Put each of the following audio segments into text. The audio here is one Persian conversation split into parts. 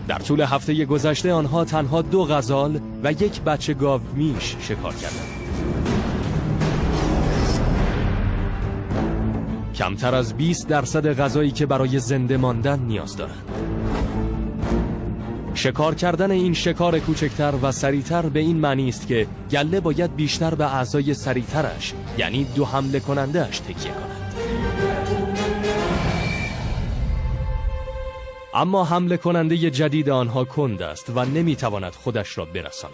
در طول هفته گذشته آنها تنها 2 غزال و 1 بچه گاو میش شکار کردند. کمتر از 20% غذایی که برای زنده ماندن نیاز دارند. شکار کردن این شکار کوچکتر و سریعتر به این معنی است که گله باید بیشتر به اعضای سریعترش یعنی 2 حمله کننده اش تکیه کند. اما حمله کننده جدید آنها کند است و نمیتواند خودش را برساند.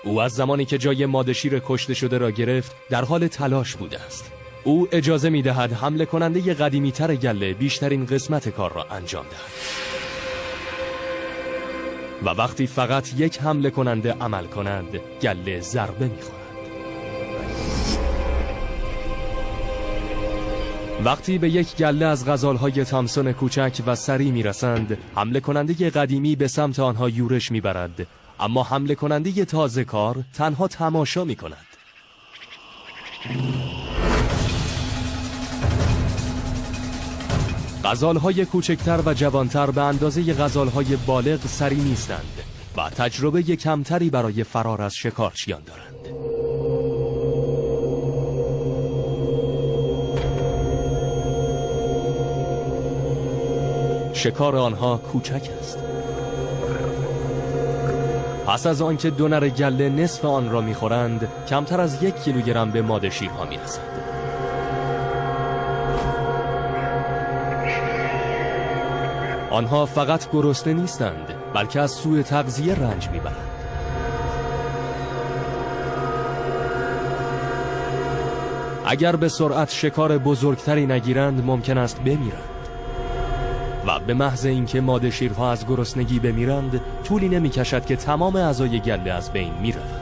او از زمانی که جای ماده شیر کشته شده را گرفت در حال تلاش بوده است. او اجازه میدهد حمله کننده قدیمی تر گله بیشترین قسمت کار را انجام دهد. و وقتی فقط 1 حمله کننده عمل کند گله ضربه میخورد. وقتی به 1 گله از غزالهای تامسون کوچک و سریع میرسند حمله کننده قدیمی به سمت آنها یورش میبرد، اما حمله کننده تازه کار تنها تماشا میکند. غزالهای کوچکتر و جوانتر به اندازه غزالهای بالغ سریع نیستند و تجربه کمتری برای فرار از شکارچیان دارند. شکار آنها کوچک است. پس از آنکه 2 نر گله نصف آن را میخورند کمتر از 1 کیلوگرم به ماده شیرها میرسند. آنها فقط گرسنه نیستند بلکه از سوء تغذیه رنج میبرند. اگر به سرعت شکار بزرگتری نگیرند ممکن است بمیرند و به محض اینکه ماده شیرها از گرسنگی بمیرند طولی نمیکشد که تمام اعضای گله از بین میروند.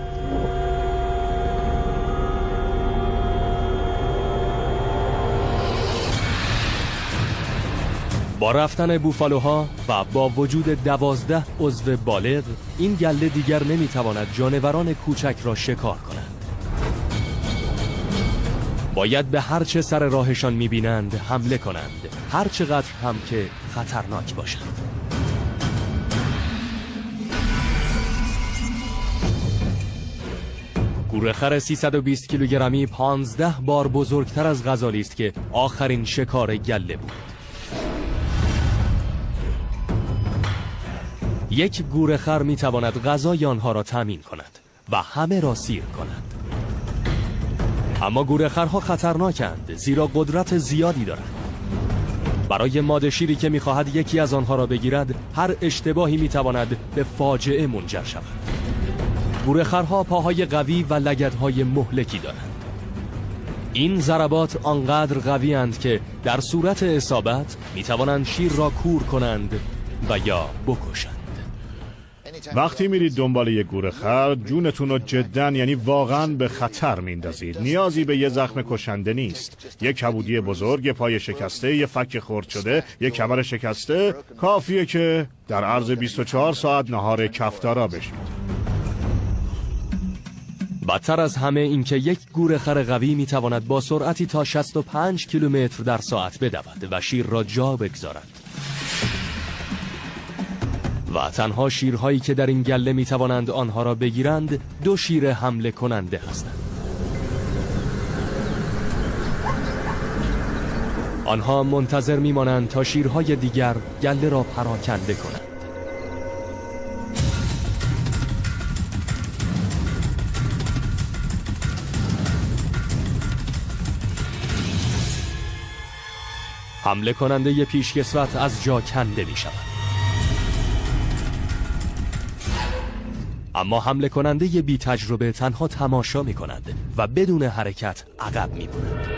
با رفتن بوفالوها و با وجود 12 عضو بالغ این گله دیگر نمیتواند جانوران کوچک را شکار کند. باید به هر چه سر راهشان میبینند حمله کنند، هر چقدر هم که خطرناک باشند. گورخر 320 کیلوگرمی 15 بار بزرگتر از غزالی است که آخرین شکار گله بود. 1 گورخر میتواند غذای آنها را تامین کند و همه را سیر کند. اما گورخرها خطرناکند زیرا قدرت زیادی دارند. برای ماده شیری که میخواهد یکی از آنها را بگیرد هر اشتباهی میتواند به فاجعه منجر شود. گورخرها پاهای قوی و لگدهای مهلکی دارند. این ضربات آنقدر قوی اند که در صورت اصابت میتوانند شیر را کور کنند و یا بکشند. وقتی میرید دنبال یه گورخر جونتون رو جداً یعنی واقعاً به خطر میندازید. نیازی به یه زخم کشنده نیست. یه کبودی بزرگ، یه پای شکسته، یه فک خرد شده، یه کمر شکسته کافیه که در عرض 24 ساعت نهار کفتارا بشید. بدتر از همه این که 1 گورخر قوی میتواند با سرعتی تا 65 کیلومتر در ساعت بدود و شیر را جا بگذارد. و تنها شیرهایی که در این گله میتوانند آنها را بگیرند 2 شیر حمله کننده هستند. آنها منتظر میمانند تا شیرهای دیگر گله را پراکنده کنند. حمله کننده پیشکسوت از جا کنده می شود. اما حمله کننده بی تجربه تنها تماشا می کند و بدون حرکت عقب می ماند.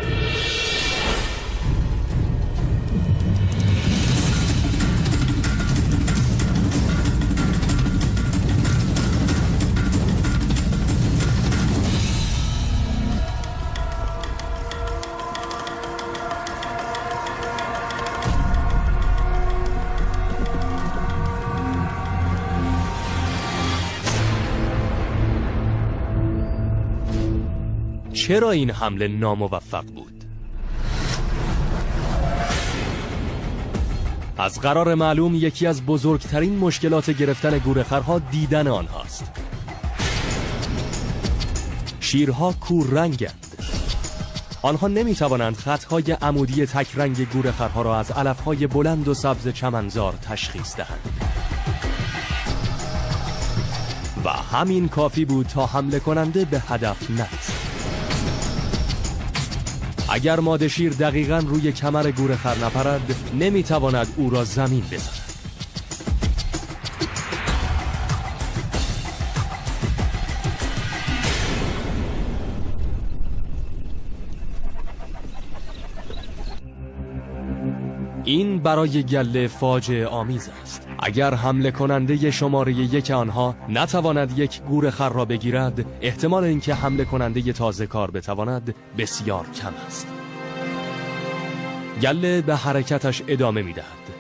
چرا این حمله ناموفق بود؟ از قرار معلوم یکی از بزرگترین مشکلات گرفتن گورخرها دیدن آنهاست. شیرها کوررنگند. آنها نمیتوانند خطهای عمودی تک رنگ گورخرها را از علفهای بلند و سبز چمنزار تشخیص دهند. و همین کافی بود تا حمله کننده به هدف نرسد. اگر ماده شیر دقیقاً روی کمر گورخر نپرد، نمیتواند او را زمین بزند. این برای گله فاجعه آمیز است. اگر حمله کننده شماره 1 آنها نتواند یک گورخر را بگیرد، احتمال اینکه حمله کننده تازه کار بتواند بسیار کم است. گله به حرکتش ادامه می‌دهد.